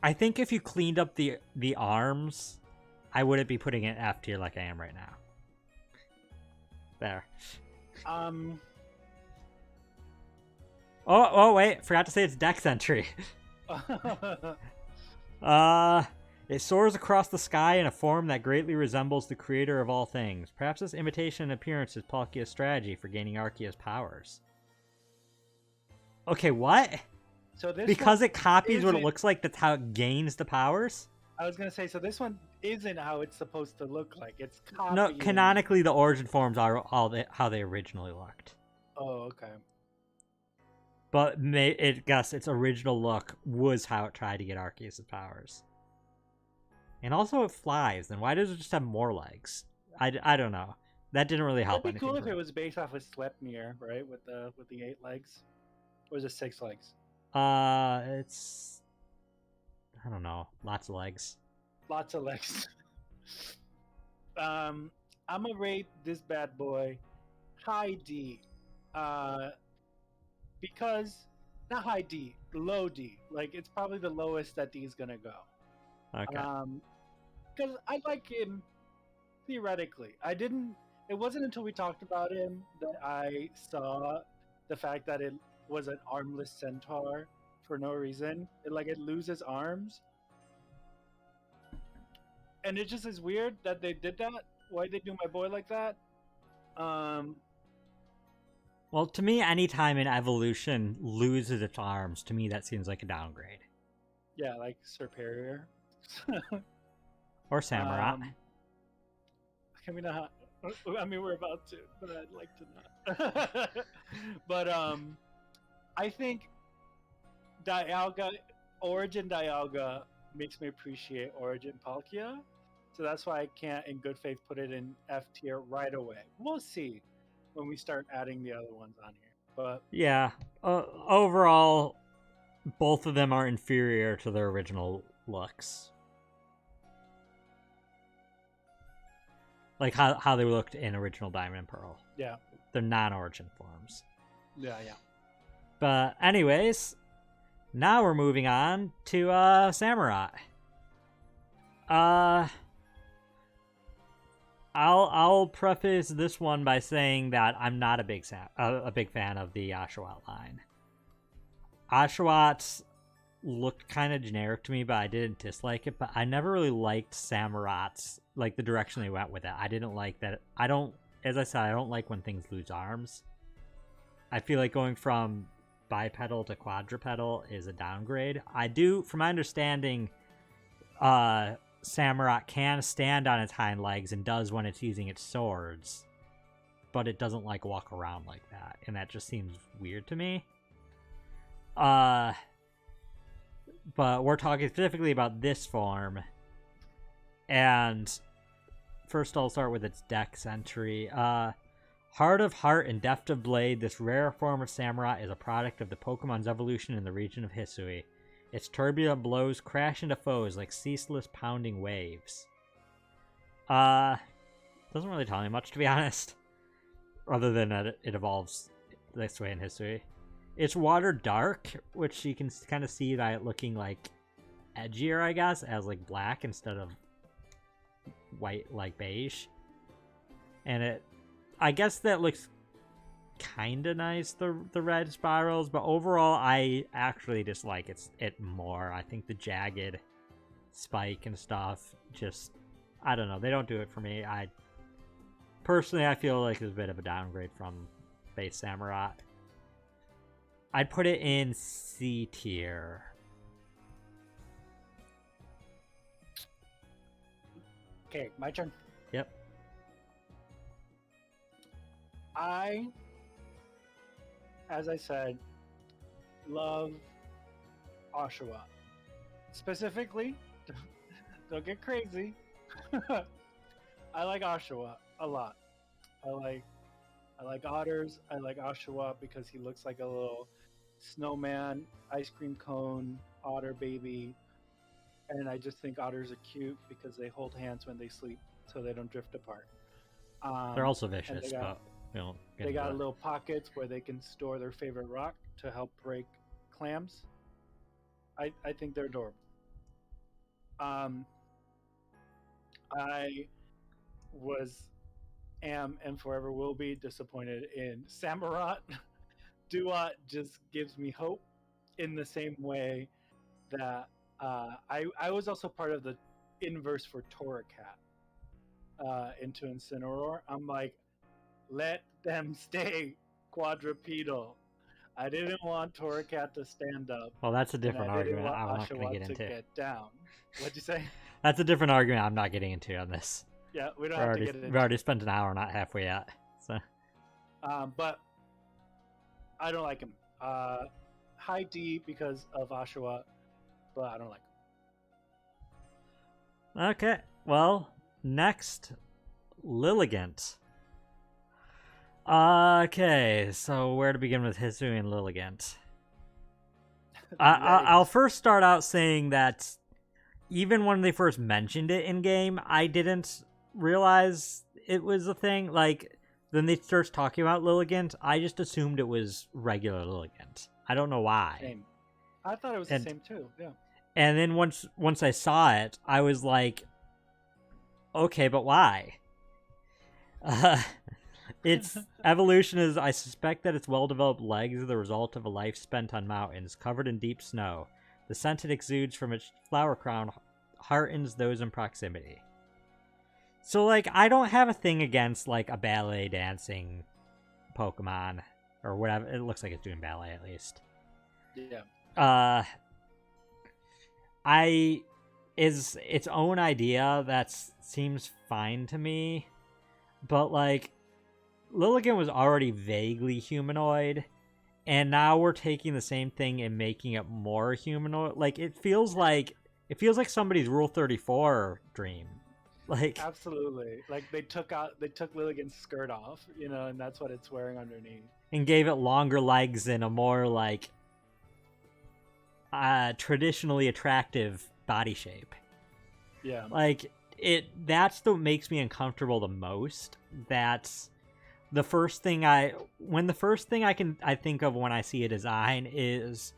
[SPEAKER 1] I think if you cleaned up the arms, I wouldn't be putting it in F tier like I am right now. There. Oh, wait. Forgot to say it's Dex entry. It soars across the sky in a form that greatly resembles the creator of all things. Perhaps this imitation appearance is Palkia's strategy for gaining Arceus' powers. Okay, what?
[SPEAKER 2] So this
[SPEAKER 1] Because
[SPEAKER 2] one
[SPEAKER 1] it copies what it
[SPEAKER 2] isn't-
[SPEAKER 1] looks like, that's how it gains the powers?
[SPEAKER 2] I was gonna say, so this one isn't how it's supposed to look like. It's copying.
[SPEAKER 1] No, canonically, the origin forms are how they originally looked.
[SPEAKER 2] Oh, okay.
[SPEAKER 1] But guess its original look was how it tried to get Arceus' powers. And also it flies, then why does it just have more legs? I don't know. That didn't really help
[SPEAKER 2] It'd be
[SPEAKER 1] anything.
[SPEAKER 2] cool if
[SPEAKER 1] for
[SPEAKER 2] it
[SPEAKER 1] me.
[SPEAKER 2] was based off of Sleipnir, right? With the 8 legs. Or is it 6 legs?
[SPEAKER 1] It's... I don't know. Lots of legs.
[SPEAKER 2] Lots of legs. I'm gonna rate this bad boy high D. Because not high D, low D. Like it's probably the lowest that D is gonna go.
[SPEAKER 1] Okay.
[SPEAKER 2] Because I like him theoretically. It wasn't until we talked about him that I saw the fact that it was an armless centaur for no reason. It loses arms. And it just is weird that they did that. Why'd they do my boy like that?
[SPEAKER 1] Well, to me, anytime an evolution loses its arms, to me that seems like a downgrade.
[SPEAKER 2] Yeah, like Superior.
[SPEAKER 1] Or Samurai.
[SPEAKER 2] Can we not? I mean, we're about to, but I'd like to not. But I think Origin Dialga makes me appreciate Origin Palkia. So that's why I can't, in good faith, put it in F tier right away. We'll see when we start adding the other ones on here. But
[SPEAKER 1] Yeah. Overall, both of them are inferior to their original looks. Like how they looked in original Diamond and Pearl.
[SPEAKER 2] yeah,
[SPEAKER 1] They're non-origin forms.
[SPEAKER 2] yeah.
[SPEAKER 1] But anyways, now we're moving on to Samurai. I'll preface this one by saying that I'm not a big fan of the Oshawott line. Oshawotts looked kind of generic to me, but I didn't dislike it. But I never really liked Samurot's, like the direction they went with it. I didn't like that. As I said, I don't like when things lose arms. I feel like going from bipedal to quadrupedal is a downgrade. From my understanding, Samurott can stand on its hind legs and does when it's using its swords, but it doesn't like walk around like that, and that just seems weird to me. But we're talking specifically about this form, and first I'll start with its dex entry. Heart of Heart and Deft of Blade, this rare form of Samurott is a product of the Pokemon's evolution in the region of Hisui. Its turbulent blows crash into foes like ceaseless pounding waves. Doesn't really tell me much, to be honest. Other than that it evolves this way in Hisui. It's water dark, which you can kind of see by it looking like edgier, I guess, as like black instead of white like beige. And I guess that looks kind of nice, the red spirals, but overall I actually dislike it more. I think the jagged spike and stuff just, I don't know, they don't do it for me. I feel like it's a bit of a downgrade from base Samurott. I'd put it in C tier.
[SPEAKER 2] Okay, my turn.
[SPEAKER 1] Yep.
[SPEAKER 2] As I said, love Oshawott. Specifically, don't get crazy. I like Oshawott a lot. I like otters. I like Oshawott because he looks like a little snowman, ice cream cone, otter baby. And I just think otters are cute because they hold hands when they sleep so they don't drift apart.
[SPEAKER 1] They're also vicious, but
[SPEAKER 2] they got little pockets where they can store their favorite rock to help break clams. I think they're adorable. I am and forever will be disappointed in Samurott Duat just gives me hope in the same way that I was also part of the inverse for Torracat into Incineroar. I'm like, let them stay quadrupedal. I didn't want Torracat to stand up,
[SPEAKER 1] Well, that's a
[SPEAKER 2] and I
[SPEAKER 1] different
[SPEAKER 2] didn't
[SPEAKER 1] argument
[SPEAKER 2] want
[SPEAKER 1] I'm not going to
[SPEAKER 2] Oshawott
[SPEAKER 1] get
[SPEAKER 2] to
[SPEAKER 1] into.
[SPEAKER 2] get down. What'd you say?
[SPEAKER 1] That's a different argument I'm not getting into on this.
[SPEAKER 2] Yeah, we don't have to get it into.
[SPEAKER 1] We've already spent an hour, not halfway yet. So.
[SPEAKER 2] But I don't like him. High D because of Oshawott, but I don't like him.
[SPEAKER 1] Okay, well, next, Lilligant. Okay, so where to begin with Hisuian Lilligant? I'll first start out saying that even when they first mentioned it in game, I didn't realize it was a thing. Like, then they start talking about Lilligant, I just assumed it was regular Lilligant. I don't know why.
[SPEAKER 2] Same. I thought it was the same too. Yeah.
[SPEAKER 1] And then once I saw it, I was like, okay, but why? Its evolution is, I suspect that its well-developed legs are the result of a life spent on mountains, covered in deep snow. The scent it exudes from its flower crown heartens those in proximity. So, like, I don't have a thing against, like, a ballet dancing Pokemon, or whatever. It looks like it's doing ballet, at least.
[SPEAKER 2] Yeah.
[SPEAKER 1] Is its own idea that seems fine to me, but, like, Lilligant was already vaguely humanoid, and now we're taking the same thing and making it more humanoid. Like, it feels like somebody's Rule 34 dream. Like,
[SPEAKER 2] absolutely. Like they took Lilligant's skirt off, and that's what it's wearing underneath.
[SPEAKER 1] And gave it longer legs and a more like traditionally attractive body shape.
[SPEAKER 2] Yeah.
[SPEAKER 1] Like that's what makes me uncomfortable the most. That's the first thing I think of when I see a design is,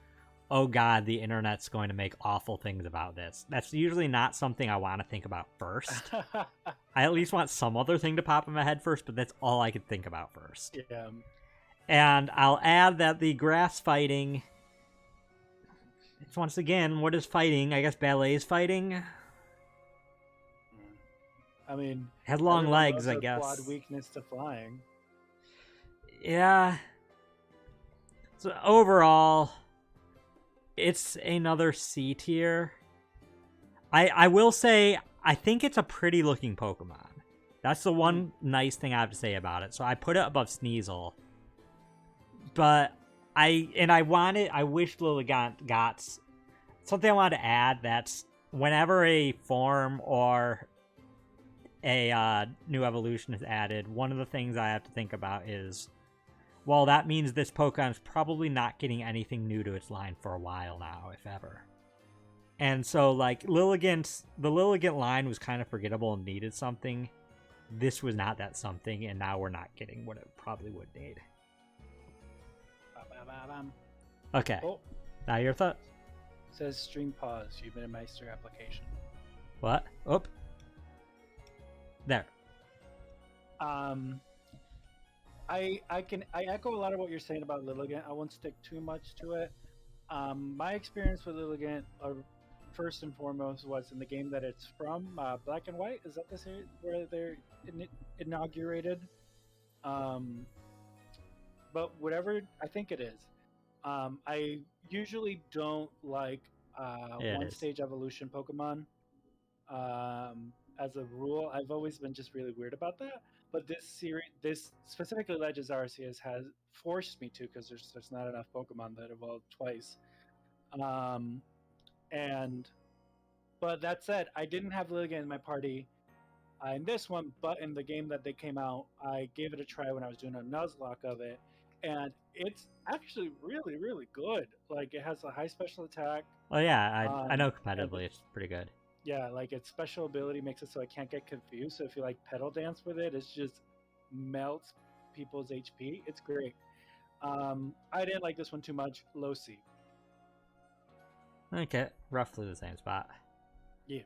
[SPEAKER 1] oh god, the internet's going to make awful things about this. That's usually not something I want to think about first. I at least want some other thing to pop in my head first, but that's all I could think about first.
[SPEAKER 2] Yeah.
[SPEAKER 1] And I'll add that the grass fighting, it's once again, what is fighting? I guess ballet is fighting.
[SPEAKER 2] I mean,
[SPEAKER 1] had long legs, I guess.
[SPEAKER 2] Quad weakness to flying.
[SPEAKER 1] Yeah. So overall, it's another C tier. I will say, I think it's a pretty looking Pokemon. That's the one nice thing I have to say about it. So I put it above Sneasel. But I wish Lilligant got something I wanted to add. That's whenever a form or a new evolution is added, one of the things I have to think about is, well, that means this Pokemon's probably not getting anything new to its line for a while now, if ever. And so, like, the Lilligant line was kind of forgettable and needed something. This was not that something, and now we're not getting what it probably would need. Okay. Oh. Now your thoughts?
[SPEAKER 2] It says stream pause. You've minimized your application.
[SPEAKER 1] What? Oh. There.
[SPEAKER 2] I echo a lot of what you're saying about Lilligant. I won't stick too much to it. My experience with Lilligant, first and foremost, was in the game that it's from, Black and White. Is that the series where they're inaugurated? But whatever, I think it is. I usually don't like one-stage evolution Pokemon. As a rule, I've always been just really weird about that. But this specifically Legends Arceus has forced me to, because there's not enough Pokemon that evolved twice. But that said, I didn't have Lilligant in my party in this one, but in the game that they came out, I gave it a try when I was doing a Nuzlocke of it, and it's actually really, really good. Like, it has a high special attack.
[SPEAKER 1] Oh yeah, I know competitively it's pretty good.
[SPEAKER 2] Yeah, like its special ability makes it so I can't get confused. So if you like pedal dance with it, it just melts people's HP. It's great. I didn't like this one too much. Low C.
[SPEAKER 1] Okay, roughly the same spot.
[SPEAKER 2] Yeah.